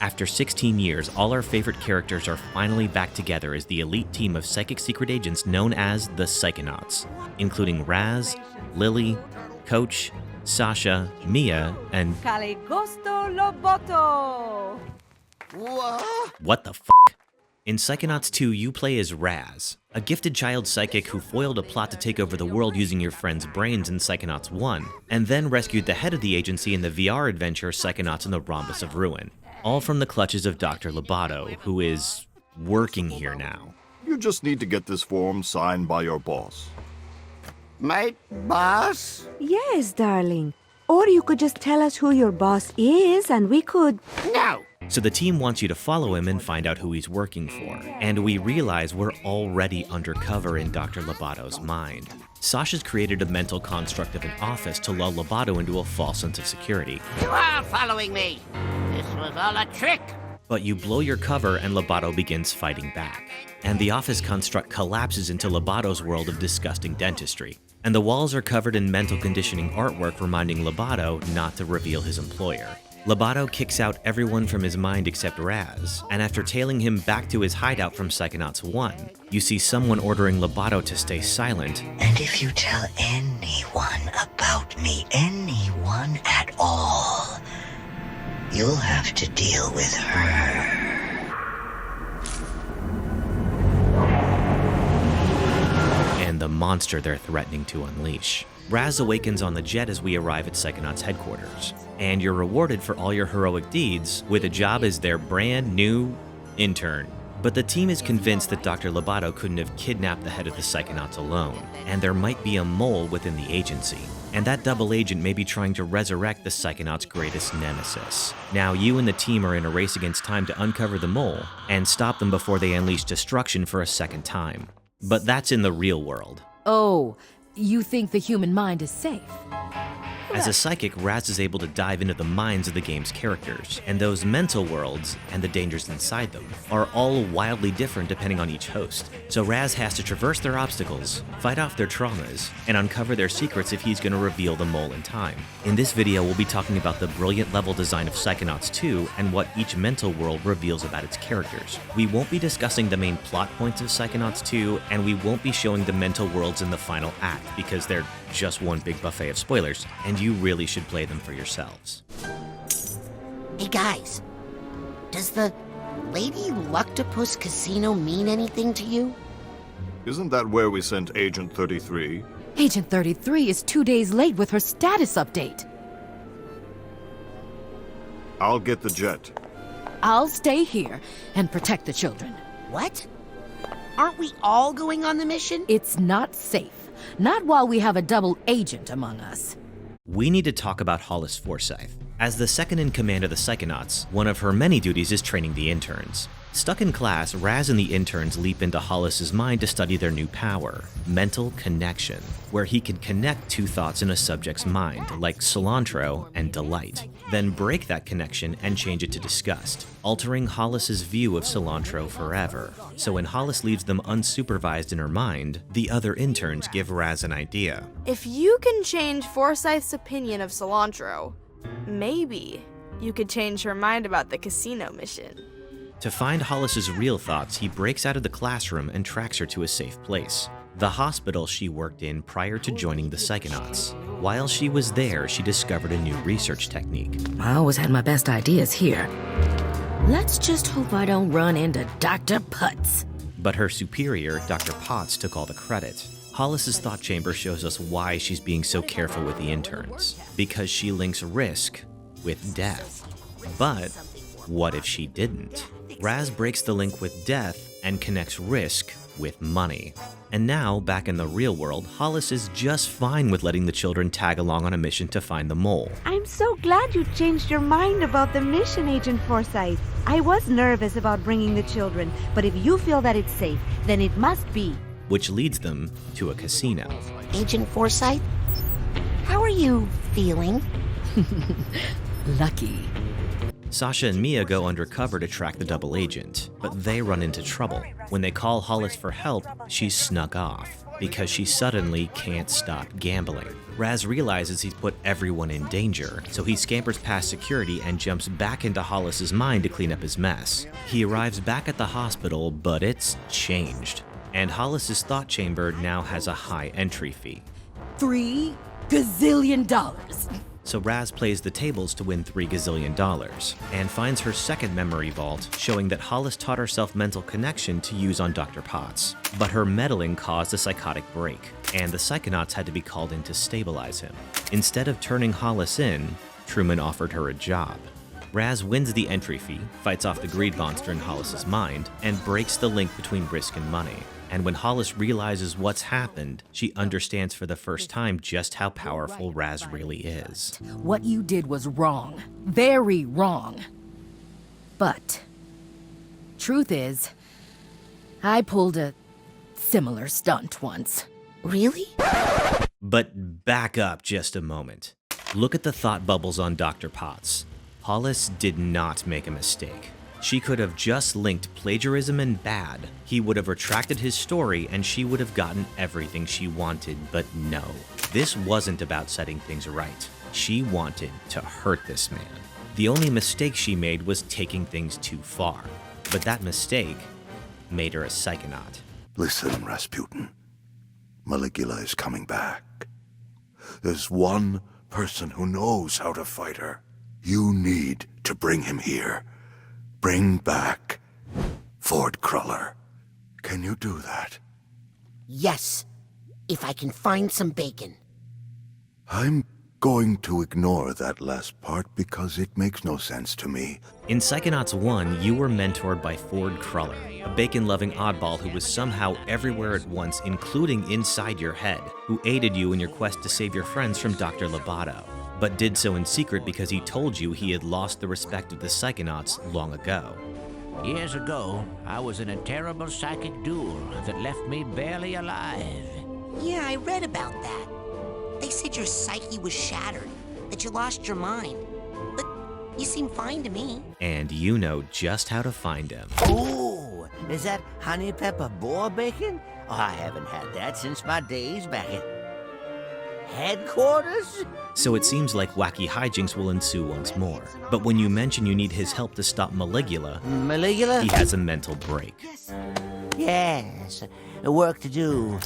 After 16 years, all our favorite characters are finally back together as the elite team of psychic secret agents known as the Psychonauts, including Raz, Lily, Coach, Sasha, Mia, and Loboto. What the f***? In Psychonauts 2, you play as Raz, a gifted child psychic who foiled a plot to take over the world using your friend's brains in Psychonauts 1, and then rescued the head of the agency in the VR adventure Psychonauts in the Rhombus of Ruin. All from the clutches of Dr. Loboto, who is working here now. You just need to get this form signed by your boss. My boss? Yes, darling. Or you could just tell us who your boss is and we could... No! So the team wants you to follow him and find out who he's working for. And we realize we're already undercover in Dr. Loboto's mind. Sasha's created a mental construct of an office to lull Loboto into a false sense of security. You are following me! This was all a trick! But you blow your cover and Loboto begins fighting back. And the office construct collapses into Loboto's world of disgusting dentistry. And the walls are covered in mental conditioning artwork reminding Loboto not to reveal his employer. Loboto kicks out everyone from his mind except Raz, and after tailing him back to his hideout from Psychonauts 1, you see someone ordering Loboto to stay silent. And if you tell anyone about me, anyone at all, you'll have to deal with her. And the monster they're threatening to unleash. Raz awakens on the jet as we arrive at Psychonauts headquarters, and you're rewarded for all your heroic deeds with a job as their brand new intern. But the team is convinced that Dr. Loboto couldn't have kidnapped the head of the Psychonauts alone, and there might be a mole within the agency. And that double agent may be trying to resurrect the Psychonauts' greatest nemesis. Now you and the team are in a race against time to uncover the mole and stop them before they unleash destruction for a second time. But that's in the real world. Oh, you think the human mind is safe? As a psychic, Raz is able to dive into the minds of the game's characters, and those mental worlds, and the dangers inside them, are all wildly different depending on each host. So Raz has to traverse their obstacles, fight off their traumas, and uncover their secrets if he's going to reveal the mole in time. In this video, we'll be talking about the brilliant level design of Psychonauts 2 and what each mental world reveals about its characters. We won't be discussing the main plot points of Psychonauts 2, and we won't be showing the mental worlds in the final act, because they're just one big buffet of spoilers, and you really should play them for yourselves. Hey guys, does the Lady Luctopus Casino mean anything to you? Isn't that where we sent Agent 33? Agent 33 is 2 days late with her status update. I'll get the jet. I'll stay here and protect the children. What? Aren't we all going on the mission? It's not safe. Not while we have a double agent among us. We need to talk about Hollis Forsyth. As the second in command of the Psychonauts, one of her many duties is training the interns. Stuck in class, Raz and the interns leap into Hollis's mind to study their new power, mental connection, where he can connect two thoughts in a subject's mind, like cilantro and delight, then break that connection and change it to disgust, altering Hollis's view of cilantro forever. So when Hollis leaves them unsupervised in her mind, the other interns give Raz an idea. If you can change Forsyth's opinion of cilantro, maybe you could change her mind about the casino mission. To find Hollis's real thoughts, he breaks out of the classroom and tracks her to a safe place, the hospital she worked in prior to joining the Psychonauts. While she was there, she discovered a new research technique. I always had my best ideas here. Let's just hope I don't run into Dr. Putz. But her superior, Dr. Potts, took all the credit. Hollis's thought chamber shows us why she's being so careful with the interns. Because she links risk with death. But what if she didn't? Raz breaks the link with death and connects risk with money. And now, back in the real world, Hollis is just fine with letting the children tag along on a mission to find the mole. I'm so glad you changed your mind about the mission, Agent Forsyth. I was nervous about bringing the children, but if you feel that it's safe, then it must be. Which leads them to a casino. Agent Forsyth, how are you feeling? Lucky. Sasha and Mia go undercover to track the double agent, but they run into trouble. When they call Hollis for help, she's snuck off. because she suddenly can't stop gambling. Raz realizes he's put everyone in danger, so he scampers past security and jumps back into Hollis's mind to clean up his mess. He arrives back at the hospital, but it's changed. And Hollis's thought chamber now has a high entry fee. $3 gazillion. So Raz plays the tables to win $3 gazillion, and finds her second memory vault, showing that Hollis taught herself mental connection to use on Dr. Potts. But her meddling caused a psychotic break, and the Psychonauts had to be called in to stabilize him. Instead of turning Hollis in, Truman offered her a job. Raz wins the entry fee, fights off the greed monster in Hollis's mind, and breaks the link between risk and money. And when Hollis realizes what's happened, she understands for the first time just how powerful Raz really is. What you did was wrong. Very wrong. But, truth is, I pulled a similar stunt once. Really? But back up just a moment. Look at the thought bubbles on Dr. Potts. Hollis did not make a mistake. She could have just linked plagiarism and bad. He would have retracted his story and she would have gotten everything she wanted, but no. This wasn't about setting things right. She wanted to hurt this man. The only mistake she made was taking things too far. But that mistake made her a psychonaut. Listen, Rasputin. Maligula is coming back. There's one person who knows how to fight her. You need to bring him here. Bring back Ford Cruller. Can you do that? Yes, if I can find some bacon. I'm going to ignore that last part because it makes no sense to me. In Psychonauts 1, you were mentored by Ford Cruller, a bacon-loving oddball who was somehow everywhere at once, including inside your head, who aided you in your quest to save your friends from Dr. Loboto, but did so in secret because he told you he had lost the respect of the Psychonauts long ago. Years ago, I was in a terrible psychic duel that left me barely alive. Yeah, I read about that. They said your psyche was shattered, that you lost your mind. But you seem fine to me. And you know just how to find him. Ooh, is that honey pepper boar bacon? Oh, I haven't had that since my days back at headquarters? So it seems like wacky hijinks will ensue once more. But when you mention you need his help to stop Maligula, Maligula? he has a mental break. Yes, work to do.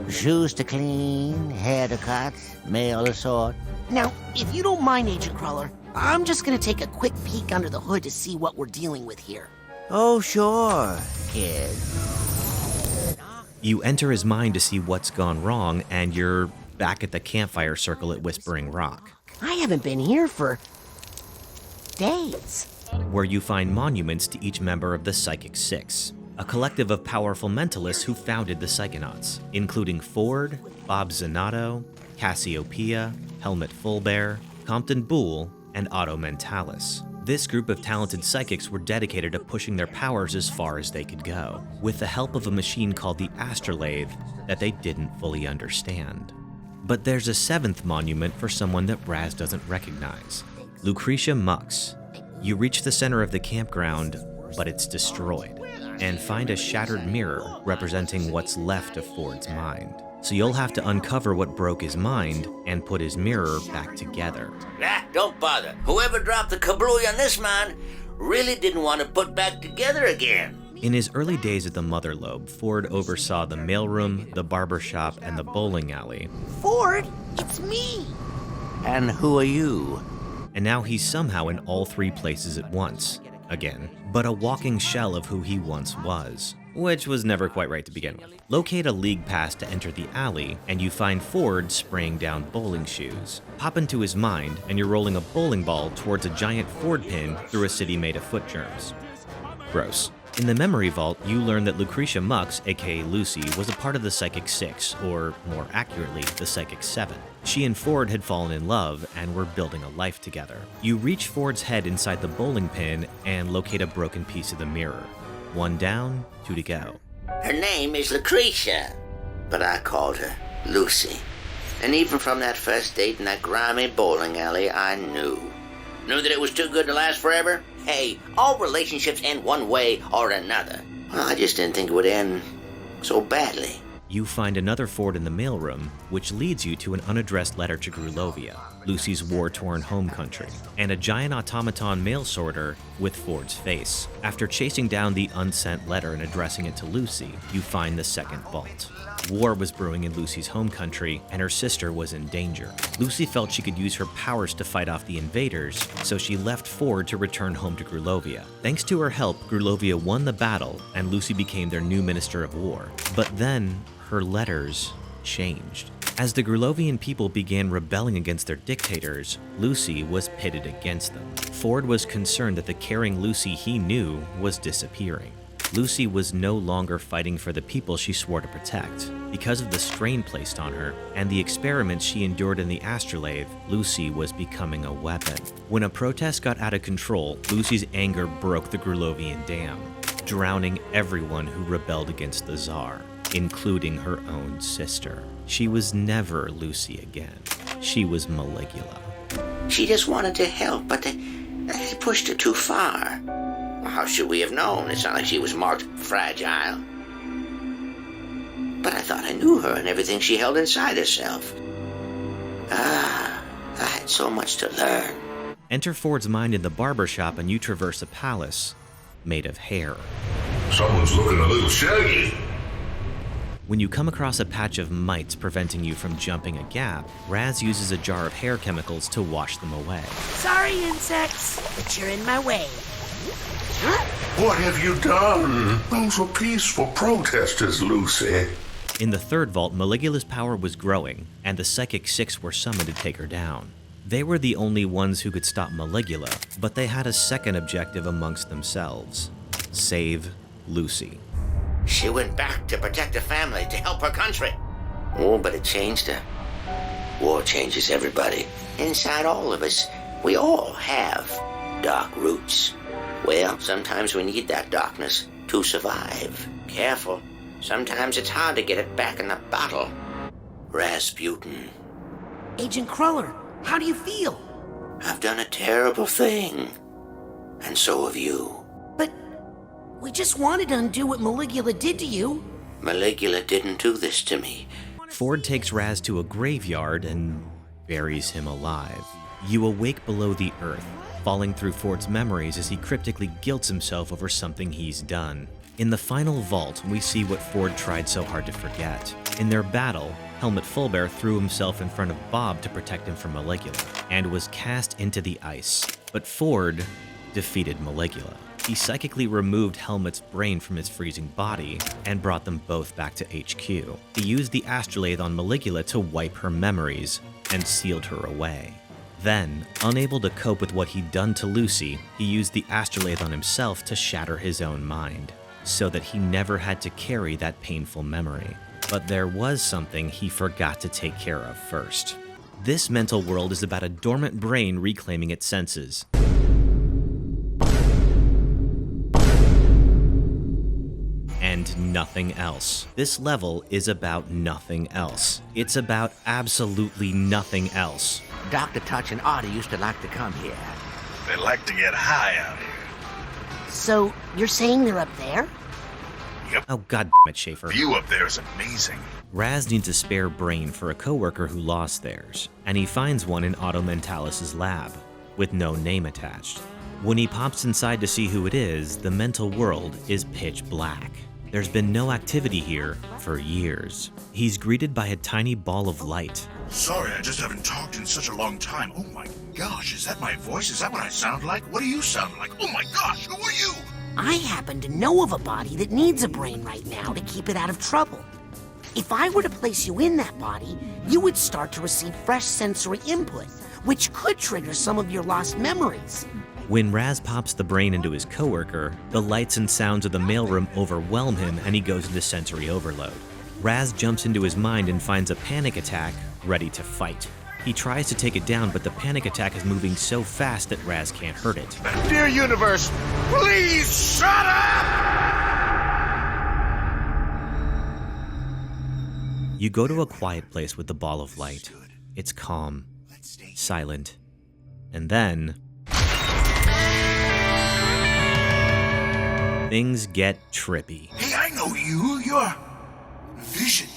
Shoes to clean, hair to cut, mail to sort. Now, if you don't mind, Agent Cruller, I'm just gonna take a quick peek under the hood to see what we're dealing with here. Oh, sure, kid. You enter his mind to see what's gone wrong, and you're back at the campfire circle at Whispering Rock, I haven't been here for days. where you find monuments to each member of the Psychic Six, a collective of powerful mentalists who founded the Psychonauts, including Ford, Bob Zanato, Cassiopeia, Helmut Fulbear, Compton Boole, and Otto Mentalis. This group of talented psychics were dedicated to pushing their powers as far as they could go, with the help of a machine called the Astrolabe that they didn't fully understand. But there's a seventh monument for someone that Raz doesn't recognize, Lucretia Mux. You reach the center of the campground, but it's destroyed, and find a shattered mirror representing what's left of Ford's mind. So you'll have to uncover what broke his mind and put his mirror back together. Ah, don't bother. Whoever dropped the kablooey on this man really didn't want to put back together again. In his early days at the Mother Lobe, Ford oversaw the mailroom, the barber shop, and the bowling alley. Ford, it's me! And who are you? And now he's somehow in all three places at once, again, but a walking shell of who he once was, which was never quite right to begin with. Locate a league pass to enter the alley, and you find Ford spraying down bowling shoes. Pop into his mind, and you're rolling a bowling ball towards a giant Ford pin through a city made of foot germs. Gross. In the memory vault, you learn that Lucretia Mux, aka Lucy, was a part of the Psychic Six, or more accurately, the Psychic Seven. She and Ford had fallen in love and were building a life together. You reach Ford's head inside the bowling pin and locate a broken piece of the mirror. One down, two to go. Her name is Lucretia, but I called her Lucy. And even from that first date in that grimy bowling alley, I knew that it was too good to last forever. Hey, all relationships end one way or another. Well, I just didn't think it would end so badly. You find another Ford in the mailroom, which leads you to an unaddressed letter to Grulovia, Lucy's war-torn home country, and a giant automaton mail sorter with Ford's face. After chasing down the unsent letter and addressing it to Lucy, you find the second vault. War was brewing in Lucy's home country, and her sister was in danger. Lucy felt she could use her powers to fight off the invaders, so she left Ford to return home to Grulovia. Thanks to her help, Grulovia won the battle, and Lucy became their new Minister of War. But then, her letters changed. As the Grulovian people began rebelling against their dictators, Lucy was pitted against them. Ford was concerned that the caring Lucy he knew was disappearing. Lucy was no longer fighting for the people she swore to protect. Because of the strain placed on her and the experiments she endured in the astrolabe, Lucy was becoming a weapon. When a protest got out of control, Lucy's anger broke the Grulovian dam, drowning everyone who rebelled against the Tsar, including her own sister. She was never Lucy again. She was Maligula. She just wanted to help, but they pushed her too far. How should we have known? It's not like she was marked fragile. But I thought I knew her and everything she held inside herself. I had so much to learn. Enter Ford's mind in the barber shop and you traverse a palace made of hair. Someone's looking a little shaggy. When you come across a patch of mites preventing you from jumping a gap, Raz uses a jar of hair chemicals to wash them away. Sorry, insects, but you're in my way. What have you done? Those were peaceful protesters, Lucy. In the third vault, Maligula's power was growing, and the Psychic Six were summoned to take her down. They were the only ones who could stop Maligula, but they had a second objective amongst themselves: save Lucy. She went back to protect her family, to help her country. Oh, but it changed her. War changes everybody. Inside all of us, we all have dark roots. Well, sometimes we need that darkness to survive. Careful. Sometimes it's hard to get it back in the bottle. Rasputin. Agent Cruller, how do you feel? I've done a terrible thing. And so have you. But we just wanted to undo what Maligula did to you. Maligula didn't do this to me. Ford takes Raz to a graveyard and buries him alive. You awake below the earth, falling through Ford's memories as he cryptically guilts himself over something he's done. In the final vault, we see what Ford tried so hard to forget. In their battle, Helmut Fulbear threw himself in front of Bob to protect him from Maligula, and was cast into the ice. But Ford defeated Maligula. He psychically removed Helmut's brain from his freezing body and brought them both back to HQ. He used the astrolabe on Maligula to wipe her memories and sealed her away. Then, unable to cope with what he'd done to Lucy, he used the astrolabe on himself to shatter his own mind, so that he never had to carry that painful memory. But there was something he forgot to take care of first. This mental world is about a dormant brain reclaiming its senses. And nothing else. This level is about nothing else. It's about absolutely nothing else. Dr. Touch and Artie used to like to come here. They like to get high out here. So, you're saying they're up there? Yep. Oh, god damn it, Schafer. View up there is amazing. Raz needs a spare brain for a coworker who lost theirs, and he finds one in Otto Mentalis' lab, with no name attached. When he pops inside to see who it is, the mental world is pitch black. There's been no activity here for years. He's greeted by a tiny ball of light. Sorry, I just haven't talked in such a long time. Oh my gosh, is that my voice? Is that what I sound like? What do you sound like? Oh my gosh, who are you? I happen to know of a body that needs a brain right now to keep it out of trouble. If I were to place you in that body, you would start to receive fresh sensory input, which could trigger some of your lost memories. When Raz pops the brain into his coworker, the lights and sounds of the mailroom overwhelm him and he goes into sensory overload. Raz jumps into his mind and finds a panic attack ready to fight. He tries to take it down, but the panic attack is moving so fast that Raz can't hurt it. Dear universe, please shut up! You go to a quiet place with the ball of light. It's calm, silent, and then things get trippy. Hey, I know you. You're Vision.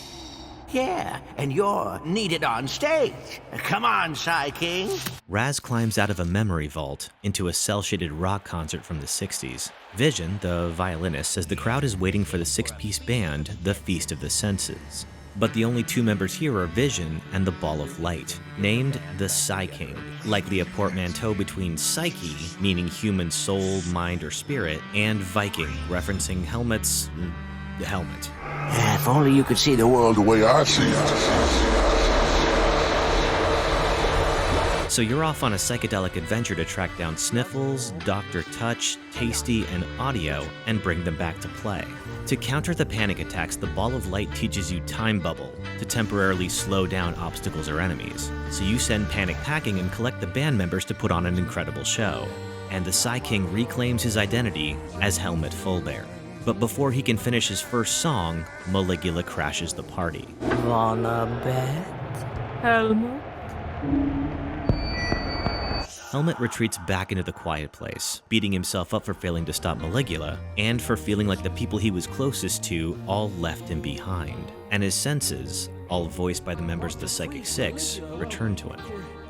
Yeah, and you're needed on stage. Come on, Psy King. Raz climbs out of a memory vault into a cel-shaded rock concert from the 60s. Vision, the violinist, says the crowd is waiting for the six-piece band, the Feast of the Senses. But the only two members here are Vision and the Ball of Light, named the Psy King, likely a portmanteau between psyche, meaning human soul, mind, or spirit, and Viking, referencing Helmet's helmet. Yeah, if only you could see the world The way I see it. So you're off on a psychedelic adventure to track down Sniffles, Dr. Touch, Tasty, and Audio, and bring them back to play. To counter the panic attacks, the Ball of Light teaches you Time Bubble to temporarily slow down obstacles or enemies. So you send Panic packing and collect the band members to put on an incredible show. And the Psy King reclaims his identity as Helmet Fullbear. But before he can finish his first song, Maligula crashes the party. Wanna bet, Helmet? Helmet retreats back into the quiet place, beating himself up for failing to stop Maligula, and for feeling like the people he was closest to all left him behind. And his senses, all voiced by the members of the Psychic Six, return to him.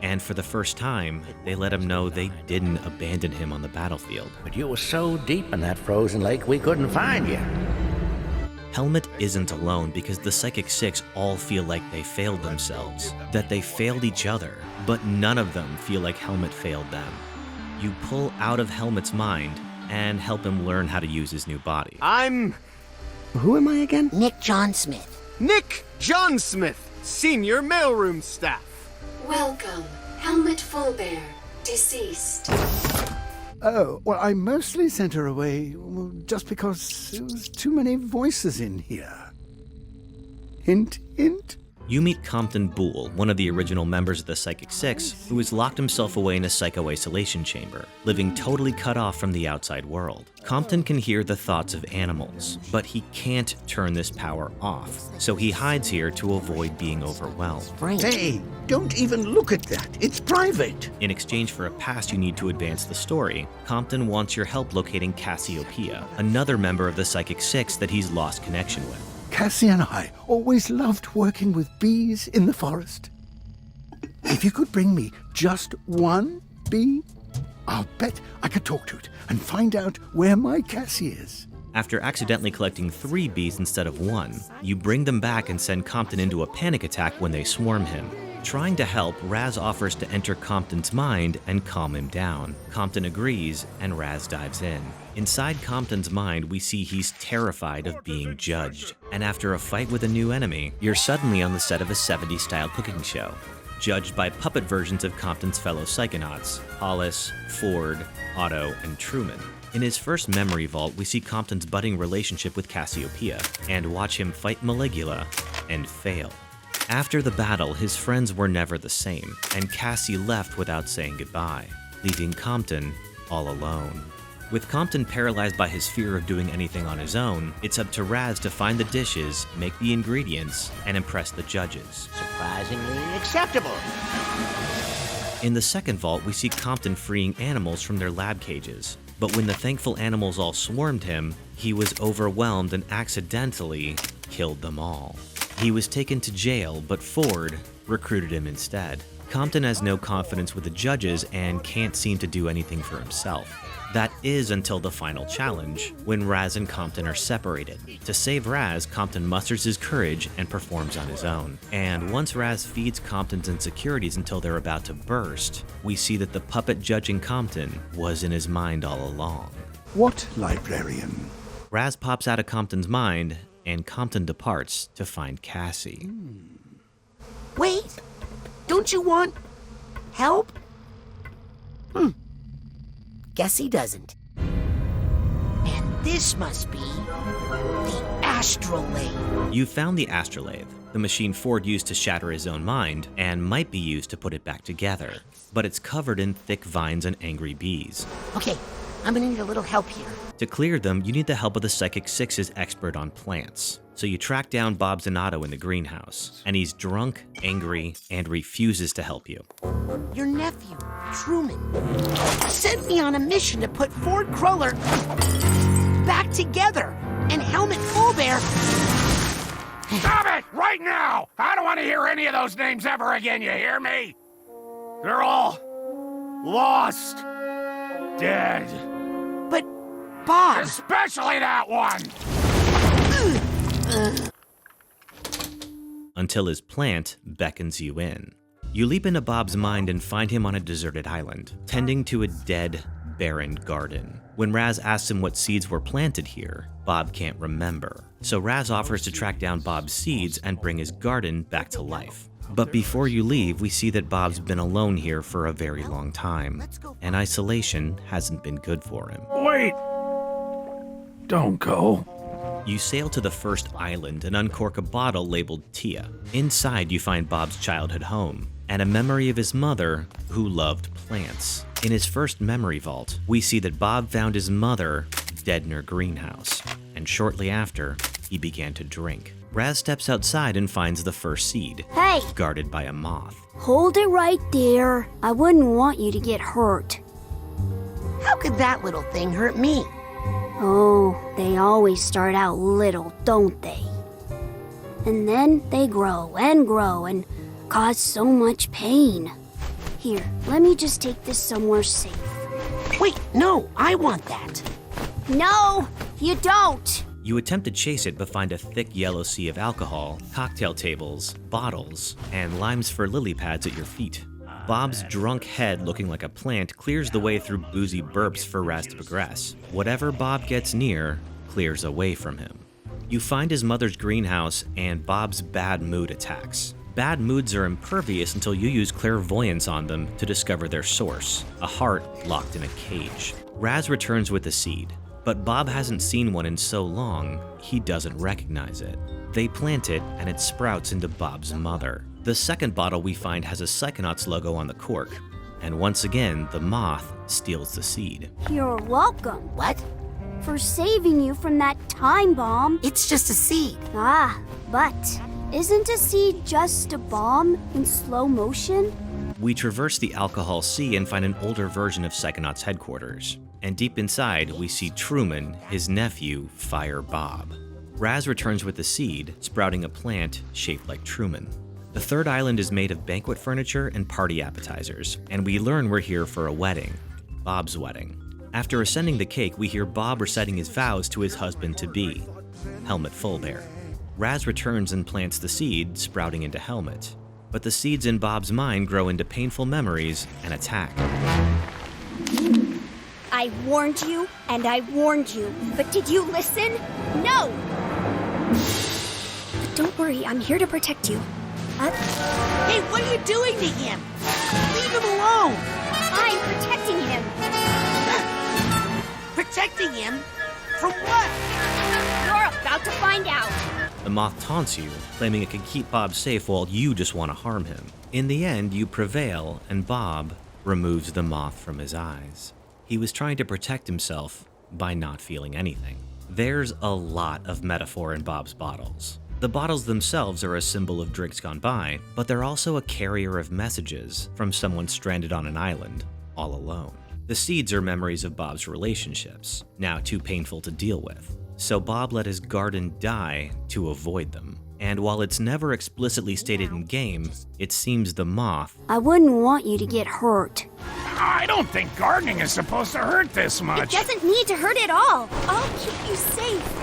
And for the first time, they let him know they didn't abandon him on the battlefield. But you were so deep in that frozen lake we couldn't find you. Helmet isn't alone because the Psychic Six all feel like they failed themselves, that they failed each other, but none of them feel like Helmet failed them. You pull out of Helmet's mind and help him learn how to use his new body. Who am I again? Nick John Smith. Nick John Smith, senior mailroom staff. Welcome, Helmet Fullbear, deceased. Oh, well, I mostly sent her away just because there was too many voices in here. Hint, hint. You meet Compton Boole, one of the original members of the Psychic Six, who has locked himself away in a psycho-isolation chamber, living totally cut off from the outside world. Compton can hear the thoughts of animals, but he can't turn this power off, so he hides here to avoid being overwhelmed. Hey, don't even look at that. It's private. In exchange for a pass you need to advance the story, Compton wants your help locating Cassiopeia, another member of the Psychic Six that he's lost connection with. Cassie and I always loved working with bees in the forest. If you could bring me just one bee, I'll bet I could talk to it and find out where my Cassie is. After accidentally collecting 3 bees instead of 1, you bring them back and send Compton into a panic attack when they swarm him. Trying to help, Raz offers to enter Compton's mind and calm him down. Compton agrees, and Raz dives in. Inside Compton's mind, we see he's terrified of being judged. And after a fight with a new enemy, you're suddenly on the set of a 70s-style cooking show, judged by puppet versions of Compton's fellow Psychonauts, Hollis, Ford, Otto, and Truman. In his first memory vault, we see Compton's budding relationship with Cassiopeia, and watch him fight Maligula and fail. After the battle, his friends were never the same, and Cassie left without saying goodbye, leaving Compton all alone. With Compton paralyzed by his fear of doing anything on his own, it's up to Raz to find the dishes, make the ingredients, and impress the judges. Surprisingly acceptable. In the second vault, we see Compton freeing animals from their lab cages. But when the thankful animals all swarmed him, he was overwhelmed and accidentally killed them all. He was taken to jail, but Ford recruited him instead. Compton has no confidence with the judges and can't seem to do anything for himself. That is until the final challenge, when Raz and Compton are separated. To save Raz, Compton musters his courage and performs on his own. And once Raz feeds Compton's insecurities until they're about to burst, we see that the puppet judging Compton was in his mind all along. What librarian? Raz pops out of Compton's mind, and Compton departs to find Cassie. Wait! Don't you want help? Guess he doesn't. And this must be the astrolabe. You found the astrolabe, the machine Ford used to shatter his own mind, and might be used to put it back together. But it's covered in thick vines and angry bees. Okay, I'm gonna need a little help here. To clear them, you need the help of the Psychic Six's expert on plants. So you track down Bob Zanato in the greenhouse, and he's drunk, angry, and refuses to help you. Your nephew, Truman, sent me on a mission to put Ford Cruller back together, and Helmet Fullbear Stop it! Right now! I don't want to hear any of those names ever again, you hear me? They're all lost. Dead. But, Bob... Especially that one! Until his plant beckons you in. You leap into Bob's mind and find him on a deserted island, tending to a dead, barren garden. When Raz asks him what seeds were planted here, Bob can't remember. So Raz offers to track down Bob's seeds and bring his garden back to life. But before you leave, we see that Bob's been alone here for a very long time, and isolation hasn't been good for him. Wait! Don't go. You sail to the first island and uncork a bottle labeled Tia. Inside, you find Bob's childhood home and a memory of his mother who loved plants. In his first memory vault, we see that Bob found his mother dead in her greenhouse, and shortly after, he began to drink. Raz steps outside and finds the first seed, Hey! guarded by a moth. Hold it right there. I wouldn't want you to get hurt. How could that little thing hurt me? Oh, they always start out little, don't they? And then they grow and cause so much pain. Here, let me just take this somewhere safe. Wait, no, I want that. No, you don't. You attempt to chase it but find a thick yellow sea of alcohol, cocktail tables, bottles, and limes for lily pads at your feet. Bob's drunk head looking like a plant clears the way through boozy burps for Raz to progress. Whatever Bob gets near clears away from him. You find his mother's greenhouse and Bob's bad mood attacks. Bad moods are impervious until you use clairvoyance on them to discover their source, a heart locked in a cage. Raz returns with the seed, but Bob hasn't seen one in so long, he doesn't recognize it. They plant it and it sprouts into Bob's mother. The second bottle we find has a Psychonauts logo on the cork, and once again, the moth steals the seed. You're welcome. What? For saving you from that time bomb. It's just a seed. Ah, but isn't a seed just a bomb in slow motion? We traverse the alcohol sea and find an older version of Psychonauts headquarters. And deep inside, we see Truman, his nephew, fire Bob. Raz returns with the seed, sprouting a plant shaped like Truman. The third island is made of banquet furniture and party appetizers, and we learn we're here for a wedding, Bob's wedding. After ascending the cake, we hear Bob reciting his vows to his husband-to-be, Helmut Fullbear. Raz returns and plants the seed, sprouting into Helmut. But the seeds in Bob's mind grow into painful memories and attack. I warned you, and I warned you, but did you listen? No! But don't worry, I'm here to protect you. Hey, what are you doing to him? Leave him alone! I'm protecting him! Protecting him? From what? You're about to find out! The moth taunts you, claiming it can keep Bob safe while you just want to harm him. In the end, you prevail, and Bob removes the moth from his eyes. He was trying to protect himself by not feeling anything. There's a lot of metaphor in Bob's bottles. The bottles themselves are a symbol of drinks gone by, but they're also a carrier of messages from someone stranded on an island, all alone. The seeds are memories of Bob's relationships, now too painful to deal with. So Bob let his garden die to avoid them. And while it's never explicitly stated in game, it seems the moth... I wouldn't want you to get hurt. I don't think gardening is supposed to hurt this much. It doesn't need to hurt at all. I'll keep you safe.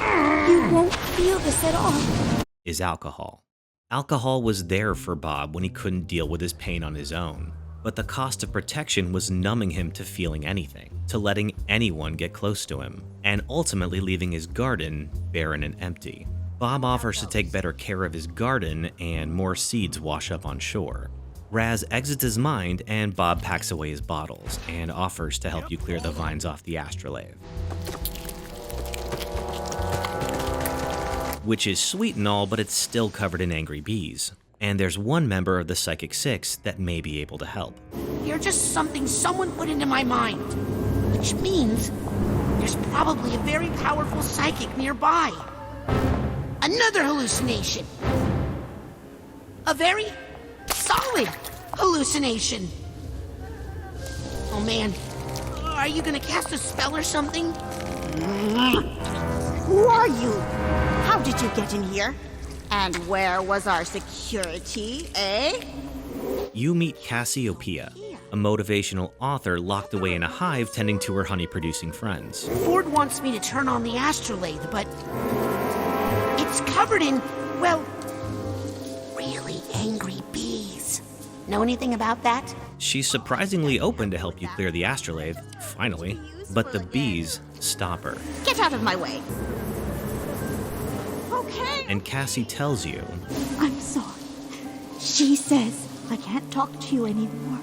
You won't feel this at all. Is alcohol. Alcohol was there for Bob when he couldn't deal with his pain on his own. But the cost of protection was numbing him to feeling anything, to letting anyone get close to him, and ultimately leaving his garden barren and empty. Bob offers to take better care of his garden, and more seeds wash up on shore. Raz exits his mind, and Bob packs away his bottles, and offers to help you clear the vines off the astrolabe. Which is sweet and all, but it's still covered in angry bees. And there's one member of the Psychic Six that may be able to help. You're just something someone put into my mind. Which means there's probably a very powerful psychic nearby. Another hallucination. A very solid hallucination. Oh man, are you gonna cast a spell or something? Who are you? How did you get in here? And where was our security, eh? You meet Cassiopeia, a motivational author locked away in a hive tending to her honey-producing friends. Ford wants me to turn on the astrolabe, but it's covered in, well, really angry bees. Know anything about that? She's surprisingly open to help you clear the astrolabe, finally, but the bees stop her. Get out of my way. Okay. And Cassie tells you, I'm sorry. She says I can't talk to you anymore.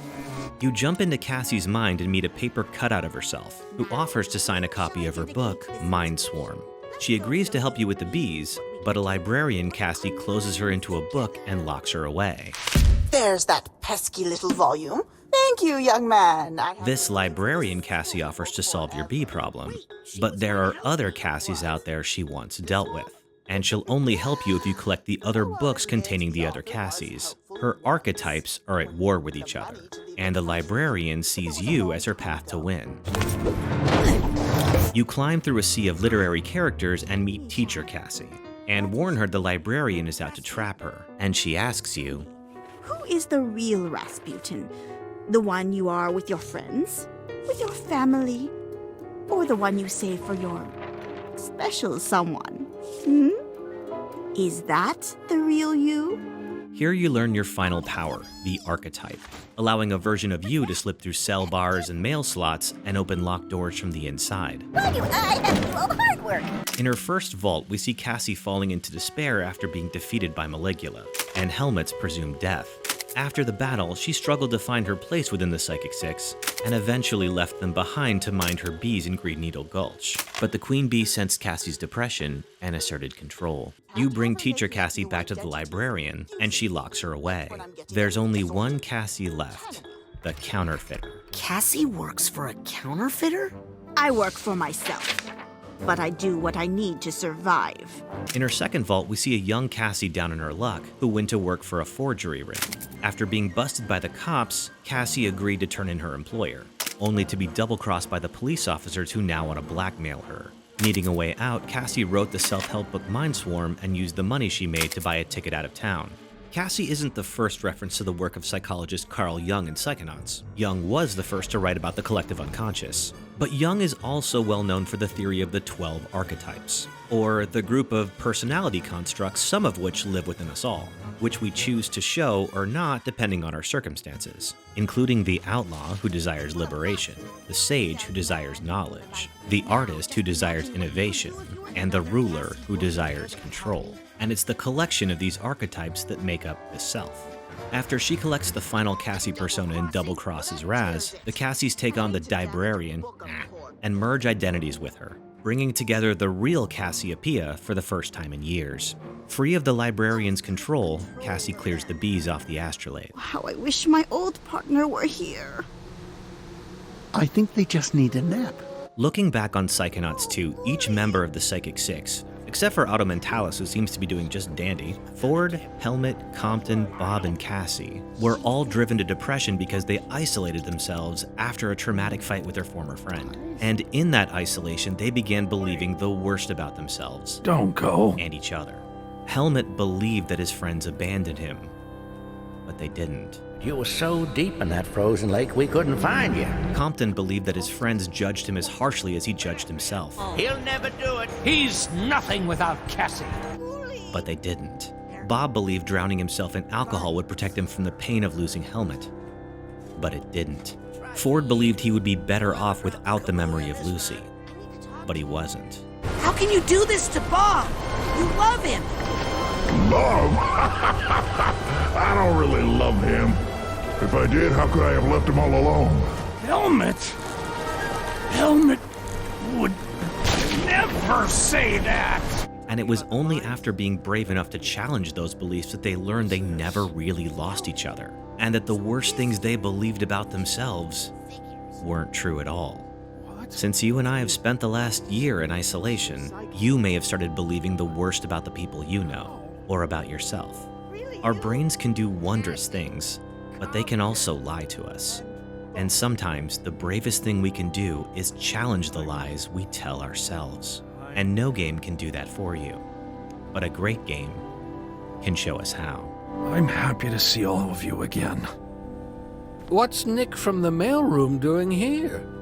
you jump into Cassie's mind and meet a paper cutout of herself, who offers to sign a copy of her book, Mind Swarm. She agrees to help you with the bees, but a librarian Cassie closes her into a book and locks her away. There's that pesky little volume. Thank you, young man. This librarian Cassie offers to solve your bee problem, but there are other Cassies out there she once dealt with, and she'll only help you if you collect the other books containing the other Cassies. Her archetypes are at war with each other, and the librarian sees you as her path to win. You climb through a sea of literary characters and meet Teacher Cassie, and warn her the librarian is out to trap her, and she asks you, Who is the real Rasputin? The one you are with your friends? With your family? Or the one you save for your special someone? Is that the real you? Here you learn your final power, the archetype, allowing a version of you to slip through cell bars and mail slots and open locked doors from the inside. Why do I have to do all the hard work? In her first vault, we see Cassie falling into despair after being defeated by Maligula, and Helmet's presumed death. After the battle, she struggled to find her place within the Psychic Six, and eventually left them behind to mind her bees in Green Needle Gulch. But the Queen Bee sensed Cassie's depression and asserted control. You bring Teacher Cassie back to the librarian, and she locks her away. There's only one Cassie left, the counterfeiter. Cassie works for a counterfeiter? I work for myself, but I do what I need to survive. In her second vault, we see a young Cassie down in her luck, who went to work for a forgery ring. After being busted by the cops, Cassie agreed to turn in her employer, only to be double-crossed by the police officers who now want to blackmail her. Needing a way out, Cassie wrote the self-help book Mind Swarm and used the money she made to buy a ticket out of town. Cassie isn't the first reference to the work of psychologist Carl Jung in Psychonauts. Jung was the first to write about the collective unconscious. But Jung is also well known for the theory of the 12 archetypes, or the group of personality constructs, some of which live within us all, which we choose to show or not depending on our circumstances, including the outlaw who desires liberation, the sage who desires knowledge, the artist who desires innovation, and the ruler who desires control. And it's the collection of these archetypes that make up the self. After she collects the final Cassie persona and double-crosses Raz, the Cassies take on the Librarian and merge identities with her, bringing together the real Cassiopeia for the first time in years. Free of the Librarian's control, Cassie clears the bees off the astrolabe. How I wish my old partner were here. I think they just need a nap. Looking back on Psychonauts 2, each member of the Psychic Six, except for Automentalis, who seems to be doing just dandy, Ford, Helmet, Compton, Bob, and Cassie were all driven to depression because they isolated themselves after a traumatic fight with their former friend. And in that isolation, they began believing the worst about themselves. Don't go. And each other. Helmet believed that his friends abandoned him, but they didn't. You were so deep in that frozen lake we couldn't find you. Compton believed that his friends judged him as harshly as he judged himself. He'll never do it. He's nothing without Cassie. But they didn't. Bob believed drowning himself in alcohol would protect him from the pain of losing Helmet. But it didn't. Ford believed he would be better off without the memory of Lucy. But he wasn't. How can you do this to Bob? You love him. Love? I don't really love him. If I did, how could I have left him all alone? Helmet would never say that. And it was only after being brave enough to challenge those beliefs that they learned they never really lost each other, and that the worst things they believed about themselves weren't true at all. Since you and I have spent the last year in isolation, you may have started believing the worst about the people you know, or about yourself. Our brains can do wondrous things, but they can also lie to us. And sometimes the bravest thing we can do is challenge the lies we tell ourselves. And no game can do that for you. But a great game can show us how. I'm happy to see all of you again. What's Nick from the mailroom doing here?